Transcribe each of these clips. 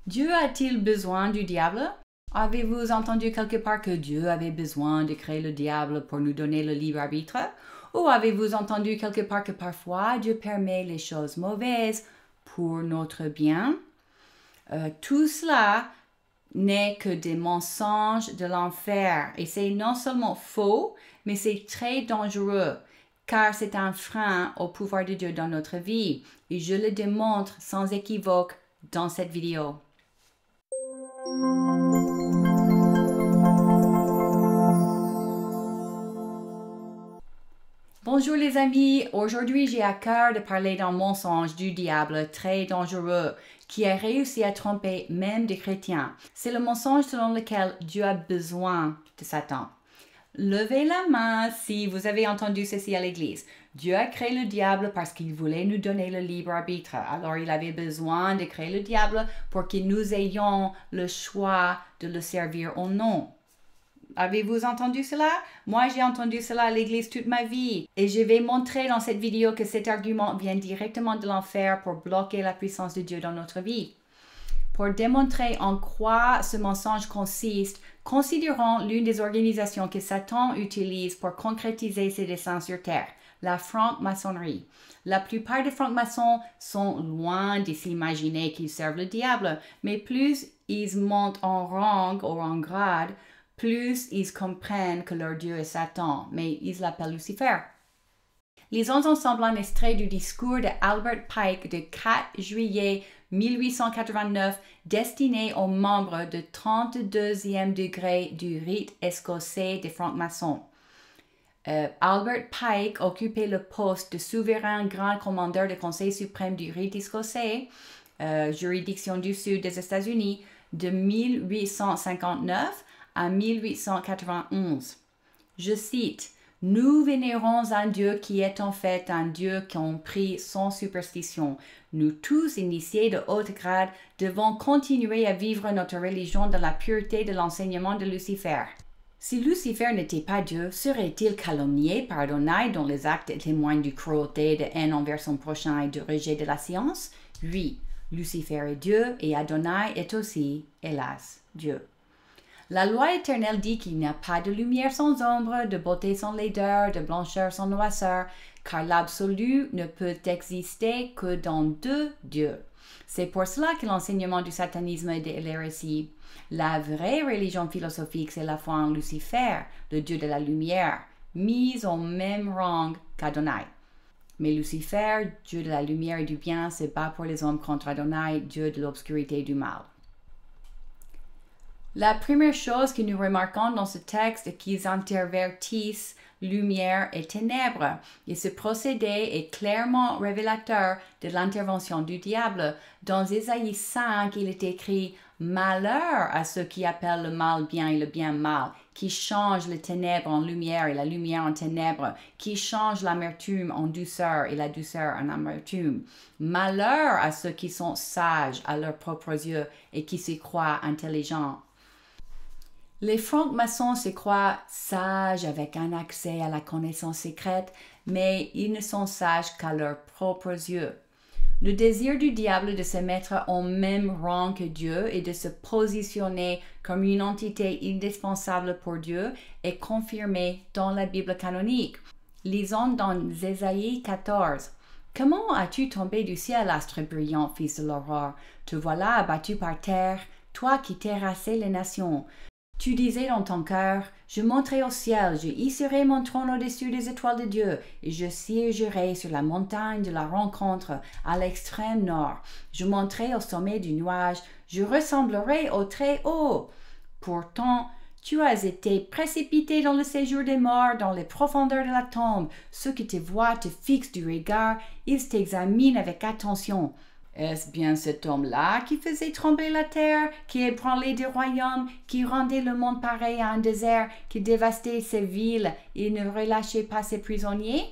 Dieu a-t-il besoin du diable? Avez-vous entendu quelque part que Dieu avait besoin de créer le diable pour nous donner le libre arbitre? Ou avez-vous entendu quelque part que parfois Dieu permet les choses mauvaises pour notre bien? Tout cela n'est que des mensonges de l'enfer. Et c'est non seulement faux, mais c'est très dangereux, car c'est un frein au pouvoir de Dieu dans notre vie. Et je le démontre sans équivoque dans cette vidéo. Bonjour les amis, aujourd'hui j'ai à cœur de parler d'un mensonge du diable très dangereux qui a réussi à tromper même des chrétiens. C'est le mensonge selon lequel Dieu a besoin de Satan. Levez la main si vous avez entendu ceci à l'église. Dieu a créé le diable parce qu'il voulait nous donner le libre arbitre. Alors il avait besoin de créer le diable pour que nous ayons le choix de le servir ou non. Avez-vous entendu cela? Moi, j'ai entendu cela à l'église toute ma vie. Et je vais montrer dans cette vidéo que cet argument vient directement de l'enfer pour bloquer la puissance de Dieu dans notre vie. Pour démontrer en quoi ce mensonge consiste, considérons l'une des organisations que Satan utilise pour concrétiser ses desseins sur terre, la franc-maçonnerie. La plupart des francs-maçons sont loin de s'imaginer qu'ils servent le diable, mais plus ils montent en rang ou en grade, plus ils comprennent que leur Dieu est Satan, mais ils l'appellent Lucifer. Lisons ensemble un extrait du discours de Albert Pike du 4 juillet 1889 destiné aux membres du 32e degré du rite écossais des francs-maçons. Albert Pike occupait le poste de souverain grand commandeur du Conseil suprême du rite écossais, juridiction du sud des États-Unis, de 1859 à 1891. Je cite, « Nous vénérons un Dieu qui est en fait un Dieu compris sans superstition. Nous tous, initiés de haut grade, devons continuer à vivre notre religion dans la pureté de l'enseignement de Lucifer. Si Lucifer n'était pas Dieu, serait-il calomnié par Adonai dont les actes témoignent de cruauté, de haine envers son prochain et de rejet de la science? Oui, Lucifer est Dieu et Adonai est aussi, hélas, Dieu. La loi éternelle dit qu'il n'y a pas de lumière sans ombre, de beauté sans laideur, de blancheur sans noirceur, car l'absolu ne peut exister que dans deux dieux. C'est pour cela que l'enseignement du satanisme est de l'hérésie. La vraie religion philosophique, c'est la foi en Lucifer, le dieu de la lumière, mise au même rang qu'Adonai. Mais Lucifer, dieu de la lumière et du bien, se bat pour les hommes contre Adonai, dieu de l'obscurité et du mal. La première chose que nous remarquons dans ce texte est qu'ils intervertissent lumière et ténèbres. Et ce procédé est clairement révélateur de l'intervention du diable. Dans Ésaïe 5, il est écrit « Malheur à ceux qui appellent le mal bien et le bien mal, qui changent les ténèbres en lumière et la lumière en ténèbres, qui changent l'amertume en douceur et la douceur en amertume. Malheur à ceux qui sont sages à leurs propres yeux et qui se croient intelligents. » Les francs-maçons se croient sages avec un accès à la connaissance secrète, mais ils ne sont sages qu'à leurs propres yeux. Le désir du diable de se mettre au même rang que Dieu et de se positionner comme une entité indispensable pour Dieu est confirmé dans la Bible canonique. Lisons dans Ésaïe 14. « Comment as-tu tombé du ciel, astre brillant, fils de l'aurore? Te voilà abattu par terre, toi qui terrassais les nations. » Tu disais dans ton cœur, je monterai au ciel, je hisserai mon trône au-dessus des étoiles de Dieu, et je siégerai sur la montagne de la rencontre, à l'extrême nord. Je monterai au sommet du nuage, je ressemblerai au Très-Haut. Pourtant, tu as été précipité dans le séjour des morts, dans les profondeurs de la tombe. Ceux qui te voient te fixent du regard, ils t'examinent avec attention. Est-ce bien cet homme-là qui faisait trembler la terre, qui ébranlait des royaumes, qui rendait le monde pareil à un désert, qui dévastait ses villes et ne relâchait pas ses prisonniers?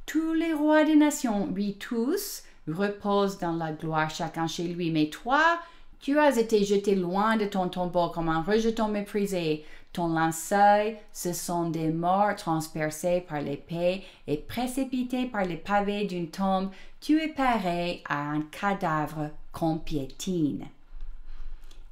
Tous les rois des nations, oui tous, reposent dans la gloire chacun chez lui, mais toi, tu as été jeté loin de ton tombeau comme un rejeton méprisé. Ton linceul, ce sont des morts transpercés par l'épée et précipités par les pavés d'une tombe. Tu es pareil à un cadavre qu'on piétine.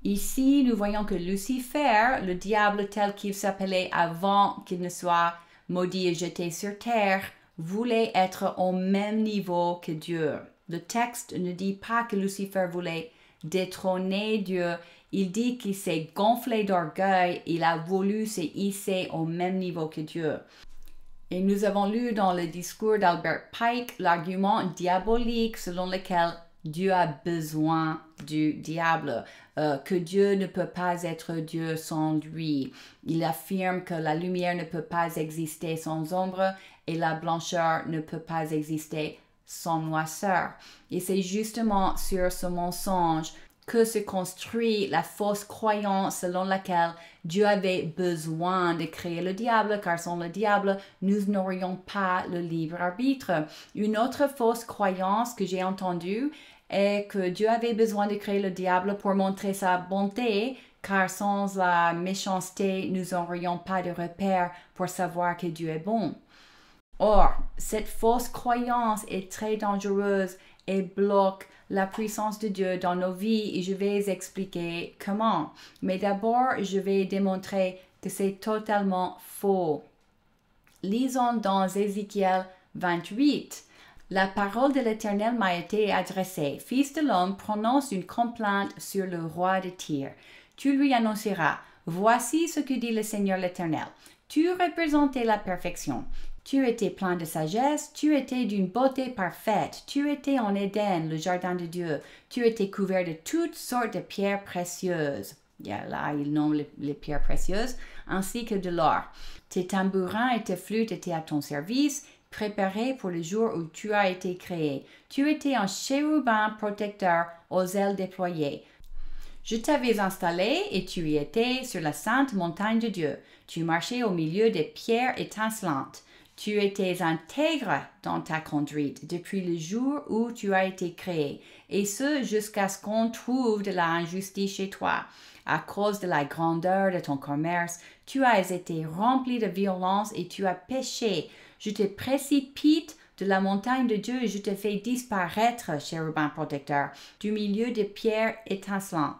Ici, nous voyons que Lucifer, le diable tel qu'il s'appelait avant qu'il ne soit maudit et jeté sur terre, voulait être au même niveau que Dieu. Le texte ne dit pas que Lucifer voulait détrôner Dieu, il dit qu'il s'est gonflé d'orgueil, il a voulu se hisser au même niveau que Dieu. Et nous avons lu dans le discours d'Albert Pike l'argument diabolique selon lequel Dieu a besoin du diable, que Dieu ne peut pas être Dieu sans lui. Il affirme que la lumière ne peut pas exister sans ombre et la blancheur ne peut pas exister sans noirceur. Et c'est justement sur ce mensonge que se construit la fausse croyance selon laquelle Dieu avait besoin de créer le diable, car sans le diable, nous n'aurions pas le libre arbitre. Une autre fausse croyance que j'ai entendue est que Dieu avait besoin de créer le diable pour montrer sa bonté, car sans la méchanceté, nous n'aurions pas de repère pour savoir que Dieu est bon. Or, cette fausse croyance est très dangereuse et bloque la puissance de Dieu dans nos vies et je vais expliquer comment. Mais d'abord, je vais démontrer que c'est totalement faux. Lisons dans Ézéchiel 28. La parole de l'Éternel m'a été adressée. Fils de l'homme, prononce une complainte sur le roi de Tyr. Tu lui annonceras, voici ce que dit le Seigneur l'Éternel. Tu représentais la perfection. Tu étais plein de sagesse, tu étais d'une beauté parfaite, tu étais en Éden, le jardin de Dieu, tu étais couvert de toutes sortes de pierres précieuses. Là, il nomme les pierres précieuses, ainsi que de l'or. Tes tambourins et tes flûtes étaient à ton service, préparés pour le jour où tu as été créé. Tu étais un chérubin protecteur aux ailes déployées. Je t'avais installé et tu y étais sur la sainte montagne de Dieu. Tu marchais au milieu des pierres étincelantes. Tu étais intègre dans ta conduite depuis le jour où tu as été créé, et ce jusqu'à ce qu'on trouve de la injustice chez toi. À cause de la grandeur de ton commerce, tu as été rempli de violence et tu as péché. Je te précipite de la montagne de Dieu et je te fais disparaître, chérubin protecteur, du milieu des pierres étincelantes.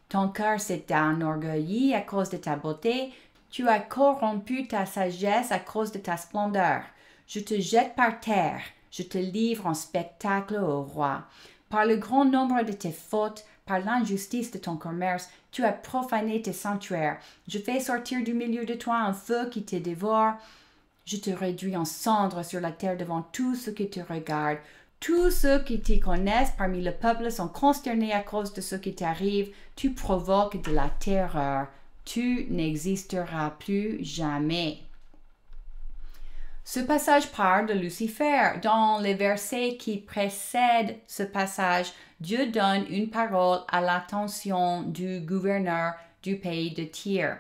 Ton cœur s'est enorgueilli à cause de ta beauté. Tu as corrompu ta sagesse à cause de ta splendeur. Je te jette par terre, je te livre en spectacle au roi. Par le grand nombre de tes fautes, par l'injustice de ton commerce, tu as profané tes sanctuaires. Je fais sortir du milieu de toi un feu qui te dévore. Je te réduis en cendres sur la terre devant tous ceux qui te regardent. Tous ceux qui t'y connaissent parmi le peuple sont consternés à cause de ce qui t'arrive. Tu provoques de la terreur. Tu n'existeras plus jamais. Ce passage parle de Lucifer. Dans les versets qui précèdent ce passage, Dieu donne une parole à l'attention du gouverneur du pays de Tyr.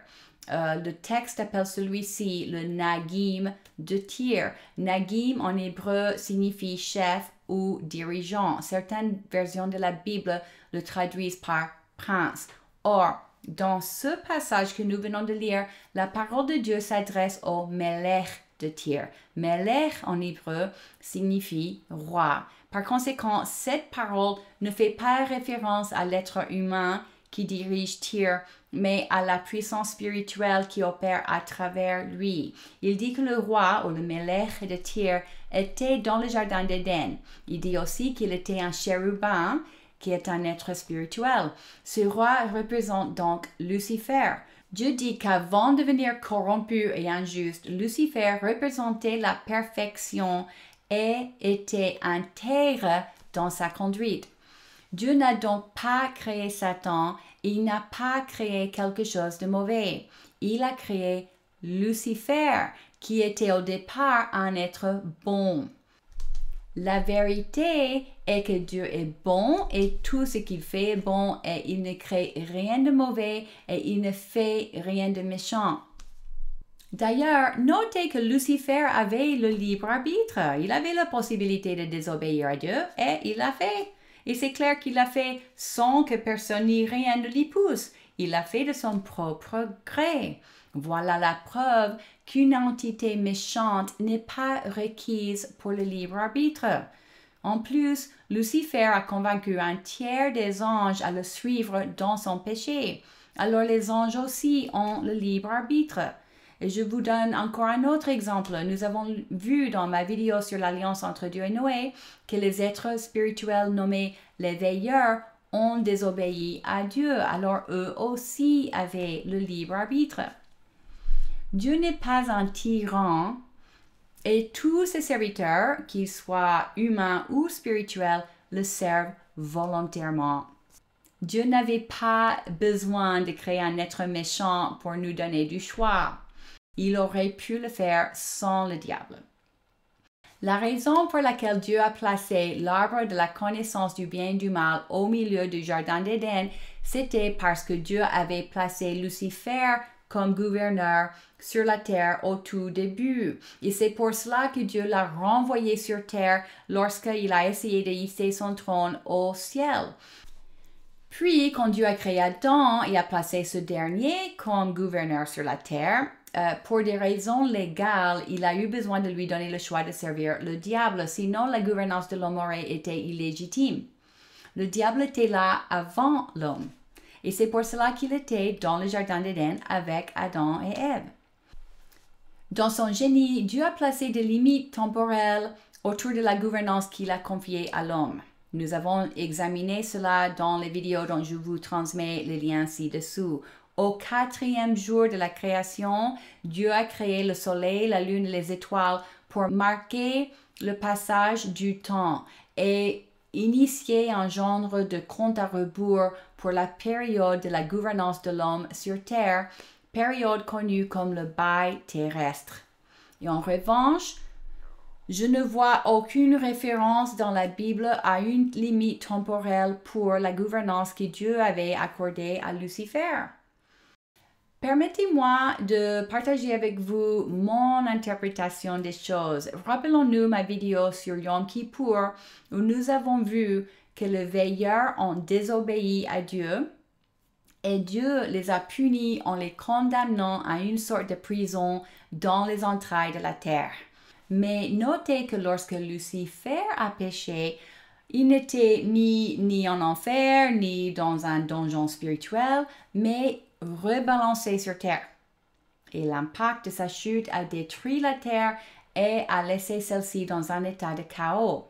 Le texte appelle celui-ci le Nagim de Tyr. Nagim en hébreu signifie chef ou dirigeant. Certaines versions de la Bible le traduisent par prince. Or, dans ce passage que nous venons de lire, la parole de Dieu s'adresse au Melech de Tyr. Melech en hébreu signifie roi. Par conséquent, cette parole ne fait pas référence à l'être humain qui dirige Tyr, mais à la puissance spirituelle qui opère à travers lui. Il dit que le roi ou le Melech de Tyr était dans le jardin d'Éden. Il dit aussi qu'il était un chérubin, qui est un être spirituel. Ce roi représente donc Lucifer. Dieu dit qu'avant de devenir corrompu et injuste, Lucifer représentait la perfection et était intègre dans sa conduite. Dieu n'a donc pas créé Satan et il n'a pas créé quelque chose de mauvais. Il a créé Lucifer, qui était au départ un être bon. La vérité est que Dieu est bon et tout ce qu'il fait est bon et il ne crée rien de mauvais et il ne fait rien de méchant. D'ailleurs, notez que Lucifer avait le libre arbitre. Il avait la possibilité de désobéir à Dieu et il l'a fait. Et c'est clair qu'il l'a fait sans que personne ni rien ne l'y pousse. Il l'a fait de son propre gré. Voilà la preuve qu'une entité méchante n'est pas requise pour le libre arbitre. En plus, Lucifer a convaincu un tiers des anges à le suivre dans son péché. Alors les anges aussi ont le libre arbitre. Et je vous donne encore un autre exemple. Nous avons vu dans ma vidéo sur l'alliance entre Dieu et Noé que les êtres spirituels nommés les veilleurs ont désobéi à Dieu. Alors eux aussi avaient le libre arbitre. Dieu n'est pas un tyran et tous ses serviteurs, qu'ils soient humains ou spirituels, le servent volontairement. Dieu n'avait pas besoin de créer un être méchant pour nous donner du choix. Il aurait pu le faire sans le diable. La raison pour laquelle Dieu a placé l'arbre de la connaissance du bien et du mal au milieu du jardin d'Éden, c'était parce que Dieu avait placé Lucifer comme gouverneur sur la terre au tout début. Et c'est pour cela que Dieu l'a renvoyé sur terre lorsqu'il a essayé de hisser son trône au ciel. Puis, quand Dieu a créé Adam et a placé ce dernier comme gouverneur sur la terre, pour des raisons légales, il a eu besoin de lui donner le choix de servir le diable, sinon la gouvernance de l'homme aurait été illégitime. Le diable était là avant l'homme, et c'est pour cela qu'il était dans le jardin d'Éden avec Adam et Ève. Dans son génie, Dieu a placé des limites temporelles autour de la gouvernance qu'il a confiée à l'homme. Nous avons examiné cela dans les vidéos dont je vous transmets les liens ci-dessous. Au 4e jour de la création, Dieu a créé le soleil, la lune et les étoiles pour marquer le passage du temps et initier un genre de compte à rebours pour la période de la gouvernance de l'homme sur Terre, période connue comme le bail terrestre. Et en revanche, je ne vois aucune référence dans la Bible à une limite temporelle pour la gouvernance que Dieu avait accordée à Lucifer. Permettez-moi de partager avec vous mon interprétation des choses. Rappelons-nous ma vidéo sur Yom Kippour où nous avons vu que les veilleurs ont désobéi à Dieu et Dieu les a punis en les condamnant à une sorte de prison dans les entrailles de la terre. Mais notez que lorsque Lucifer a péché, il n'était ni en enfer, ni dans un donjon spirituel, mais rebalancé sur terre. Et l'impact de sa chute a détruit la terre et a laissé celle-ci dans un état de chaos.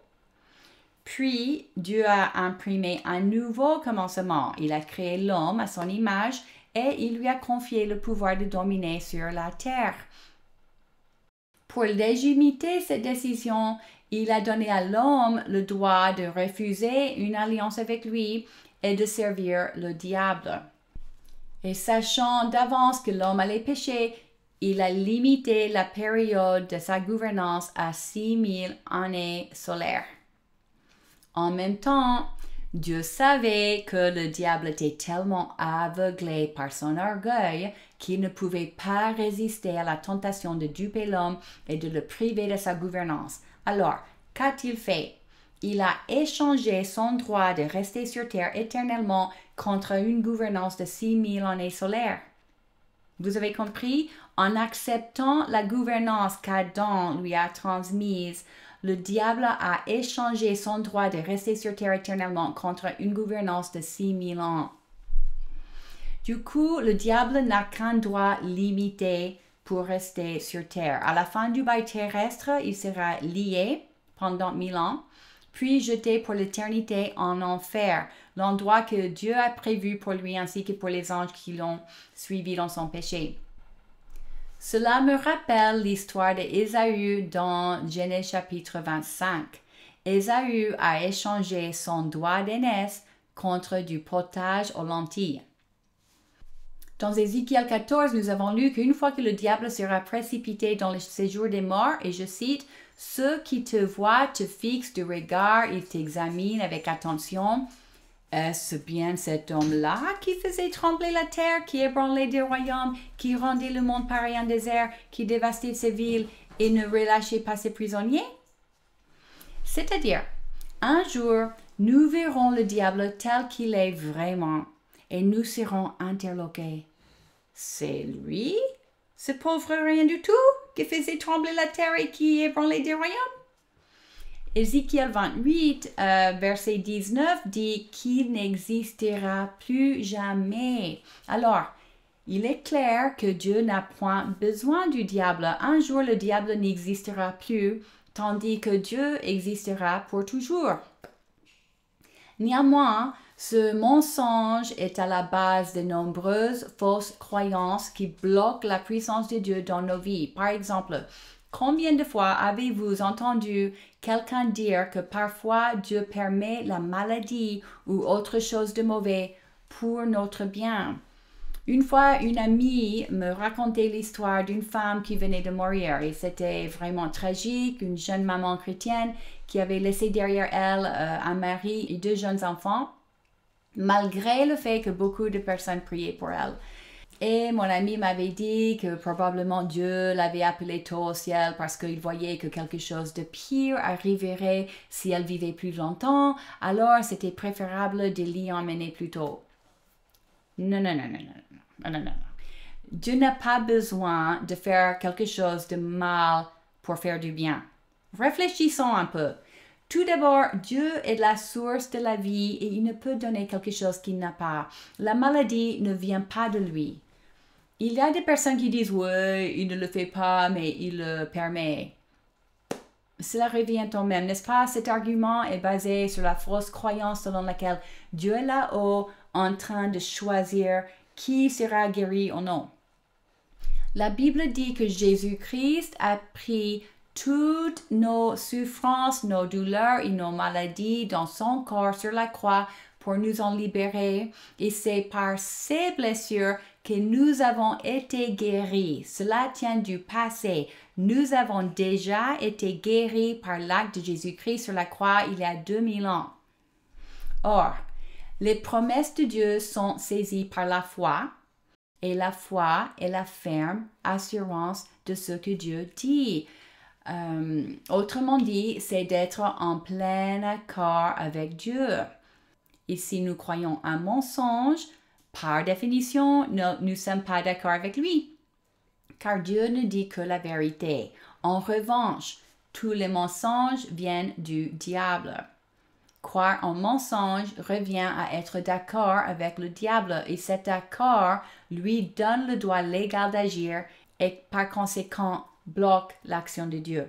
Puis, Dieu a imprimé un nouveau commencement. Il a créé l'homme à son image et il lui a confié le pouvoir de dominer sur la terre. Pour légitimer cette décision, il a donné à l'homme le droit de refuser une alliance avec lui et de servir le diable. Et sachant d'avance que l'homme allait pécher, il a limité la période de sa gouvernance à 6000 années solaires. En même temps, Dieu savait que le diable était tellement aveuglé par son orgueil qu'il ne pouvait pas résister à la tentation de duper l'homme et de le priver de sa gouvernance. Alors, qu'a-t-il fait? Il a échangé son droit de rester sur terre éternellement contre une gouvernance de 6000 années solaires. Vous avez compris? En acceptant la gouvernance qu'Adam lui a transmise, le diable a échangé son droit de rester sur terre éternellement contre une gouvernance de 6000 ans. Du coup, le diable n'a qu'un droit limité pour rester sur terre. À la fin du bail terrestre, il sera lié pendant 1000 ans, puis jeté pour l'éternité en enfer, l'endroit que Dieu a prévu pour lui ainsi que pour les anges qui l'ont suivi dans son péché. Cela me rappelle l'histoire d'Ésaü dans Genèse chapitre 25. Ésaü a échangé son droit d'aînesse contre du potage aux lentilles. Dans Ézéchiel 14, nous avons lu qu'une fois que le diable sera précipité dans le séjour des morts, et je cite, « Ceux qui te voient te fixent du regard, ils t'examinent avec attention. Est-ce bien cet homme-là qui faisait trembler la terre, qui ébranlait des royaumes, qui rendait le monde pareil un désert, qui dévastait ses villes et ne relâchait pas ses prisonniers? » C'est-à-dire, un jour, nous verrons le diable tel qu'il est vraiment et nous serons interloqués. C'est lui, ce pauvre rien du tout, qui faisait trembler la terre et qui ébranlait des royaumes? Ézéchiel 28, verset 19 dit qu'il n'existera plus jamais. Alors, il est clair que Dieu n'a point besoin du diable. Un jour, le diable n'existera plus, tandis que Dieu existera pour toujours. Néanmoins, ce mensonge est à la base de nombreuses fausses croyances qui bloquent la puissance de Dieu dans nos vies. Par exemple, combien de fois avez-vous entendu quelqu'un dire que parfois Dieu permet la maladie ou autre chose de mauvais pour notre bien? Une fois, une amie me racontait l'histoire d'une femme qui venait de mourir et c'était vraiment tragique, une jeune maman chrétienne qui avait laissé derrière elle un mari et 2 jeunes enfants, malgré le fait que beaucoup de personnes priaient pour elle. Et mon ami m'avait dit que probablement Dieu l'avait appelée tôt au ciel parce qu'il voyait que quelque chose de pire arriverait si elle vivait plus longtemps, alors c'était préférable de l'y emmener plus tôt. Non. Dieu n'a pas besoin de faire quelque chose de mal pour faire du bien. Réfléchissons un peu. Tout d'abord, Dieu est la source de la vie et il ne peut donner quelque chose qu'il n'a pas. La maladie ne vient pas de lui. Il y a des personnes qui disent « ouais, il ne le fait pas, mais il le permet ». Cela revient au même, n'est-ce pas? Cet argument est basé sur la fausse croyance selon laquelle Dieu est là-haut en train de choisir qui sera guéri ou non. La Bible dit que Jésus-Christ a pris toutes nos souffrances, nos douleurs et nos maladies dans son corps sur la croix pour nous en libérer. Et c'est par ces blessures que nous avons été guéris. Cela tient du passé. Nous avons déjà été guéris par l'acte de Jésus-Christ sur la croix il y a 2000 ans. Or, les promesses de Dieu sont saisies par la foi, et la foi est la ferme assurance de ce que Dieu dit. Autrement dit, c'est d'être en plein accord avec Dieu. Et si nous croyons un mensonge, par définition, nous ne sommes pas d'accord avec lui. Car Dieu ne dit que la vérité. En revanche, tous les mensonges viennent du diable. Croire en mensonge revient à être d'accord avec le diable et cet accord lui donne le droit légal d'agir et par conséquent bloque l'action de Dieu.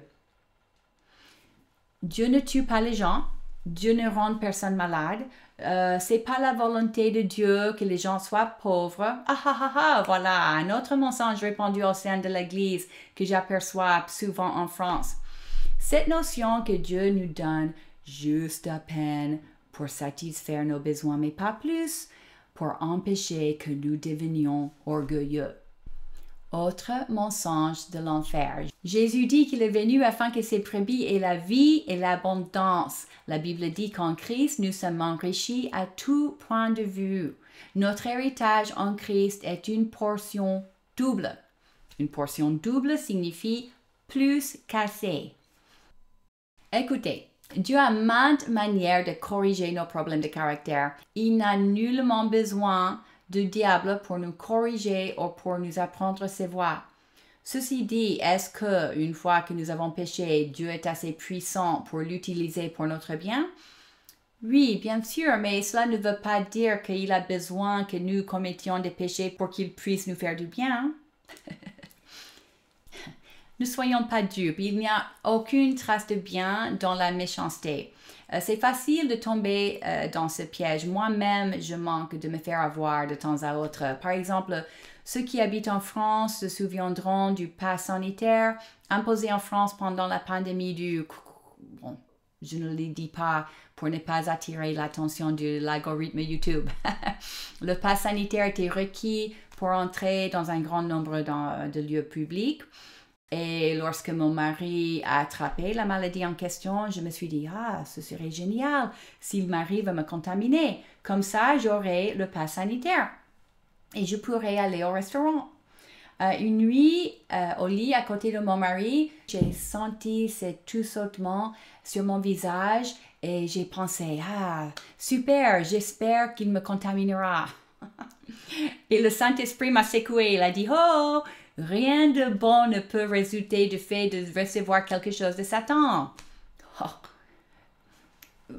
Dieu ne tue pas les gens, Dieu ne rend personne malade, c'est pas la volonté de Dieu que les gens soient pauvres. Voilà un autre mensonge répandu au sein de l'Église que j'aperçois souvent en France. Cette notion que Dieu nous donne juste à peine pour satisfaire nos besoins, mais pas plus, pour empêcher que nous devenions orgueilleux. Autre mensonge de l'enfer. Jésus dit qu'il est venu afin que ses brebis aient la vie et l'abondance. La Bible dit qu'en Christ, nous sommes enrichis à tout point de vue. Notre héritage en Christ est une portion double. Une portion double signifie plus qu'assez. Écoutez, Dieu a maintes manières de corriger nos problèmes de caractère. Il n'a nullement besoin du diable pour nous corriger ou pour nous apprendre ses voies. Ceci dit, est-ce que, une fois que nous avons péché, Dieu est assez puissant pour l'utiliser pour notre bien? Oui, bien sûr, mais cela ne veut pas dire qu'il a besoin que nous commettions des péchés pour qu'il puisse nous faire du bien. Ne soyons pas dupes, il n'y a aucune trace de bien dans la méchanceté. C'est facile de tomber dans ce piège. Moi-même, je manque de me faire avoir de temps à autre. Par exemple, ceux qui habitent en France se souviendront du pass sanitaire imposé en France pendant la pandémie du... Bon, je ne le dis pas pour ne pas attirer l'attention de l'algorithme YouTube. Le pass sanitaire était requis pour entrer dans un grand nombre de lieux publics. Et lorsque mon mari a attrapé la maladie en question, je me suis dit, ce serait génial s'il m'arrive à me contaminer. Comme ça, j'aurai le pass sanitaire et je pourrai aller au restaurant. Une nuit, au lit à côté de mon mari, j'ai senti ce tressautement sur mon visage et j'ai pensé, super, j'espère qu'il me contaminera. Et le Saint-Esprit m'a secoué, il a dit, oh, rien de bon ne peut résulter du fait de recevoir quelque chose de Satan. Oh,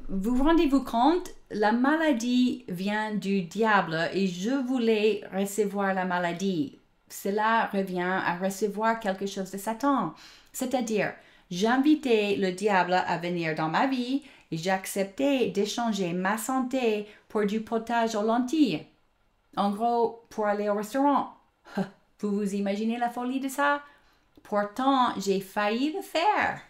vous rendez-vous compte, la maladie vient du diable et je voulais recevoir la maladie. Cela revient à recevoir quelque chose de Satan. C'est-à-dire, j'invitais le diable à venir dans ma vie et j'acceptais d'échanger ma santé pour du potage aux lentilles. En gros, pour aller au restaurant. Vous vous imaginez la folie de ça? Pourtant, j'ai failli le faire.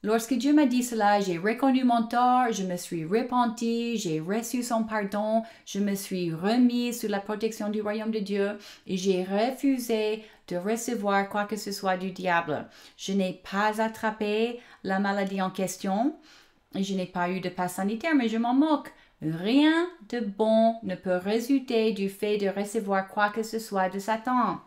Lorsque Dieu m'a dit cela, j'ai reconnu mon tort, je me suis repenti, j'ai reçu son pardon, je me suis remise sous la protection du royaume de Dieu et j'ai refusé de recevoir quoi que ce soit du diable. Je n'ai pas attrapé la maladie en question et je n'ai pas eu de passe sanitaire, mais je m'en moque. Rien de bon ne peut résulter du fait de recevoir quoi que ce soit de Satan.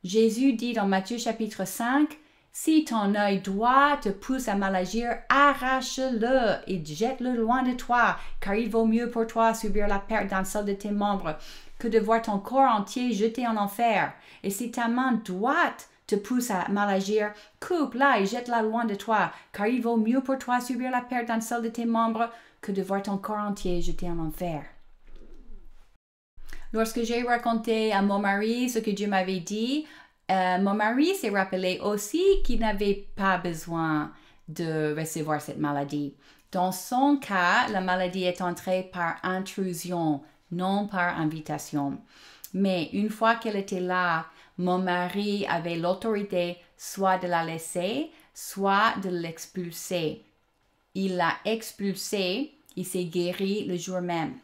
Jésus dit dans Matthieu chapitre 5, « Si ton œil droit te pousse à mal agir, arrache-le et jette-le loin de toi, car il vaut mieux pour toi subir la perte d'un seul de tes membres que de voir ton corps entier jeté en enfer. Et si ta main droite te pousse à mal agir, coupe-la et jette-la loin de toi, car il vaut mieux pour toi subir la perte d'un seul de tes membres que de voir ton corps entier jeté en enfer. » Lorsque j'ai raconté à mon mari ce que Dieu m'avait dit, mon mari s'est rappelé aussi qu'il n'avait pas besoin de recevoir cette maladie. Dans son cas, la maladie est entrée par intrusion, non par invitation. Mais une fois qu'elle était là, mon mari avait l'autorité soit de la laisser, soit de l'expulser. Il l'a expulsée, il s'est guéri le jour même.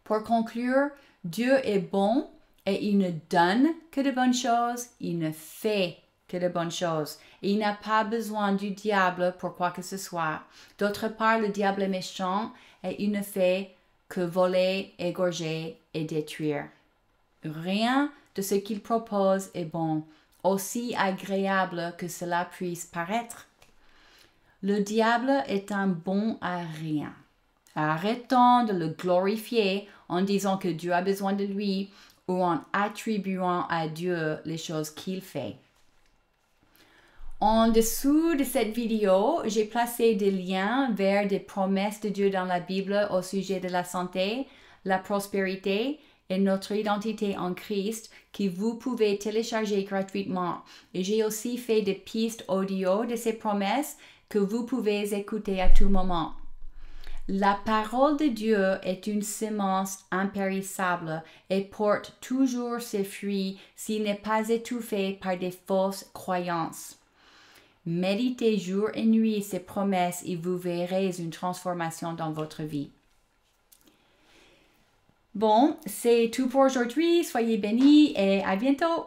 Pour conclure, Dieu est bon et il ne donne que de bonnes choses, il ne fait que de bonnes choses. Et il n'a pas besoin du diable pour quoi que ce soit. D'autre part, le diable est méchant et il ne fait que voler, égorger et détruire. Rien de ce qu'il propose est bon, aussi agréable que cela puisse paraître. Le diable est un bon à rien. Arrêtons de le glorifier en disant que Dieu a besoin de lui ou en attribuant à Dieu les choses qu'il fait. En dessous de cette vidéo, j'ai placé des liens vers des promesses de Dieu dans la Bible au sujet de la santé, la prospérité et notre identité en Christ que vous pouvez télécharger gratuitement. Et j'ai aussi fait des pistes audio de ces promesses que vous pouvez écouter à tout moment. La parole de Dieu est une semence impérissable et porte toujours ses fruits s'il n'est pas étouffé par des fausses croyances. Méditez jour et nuit ces promesses et vous verrez une transformation dans votre vie. Bon, c'est tout pour aujourd'hui. Soyez bénis et à bientôt!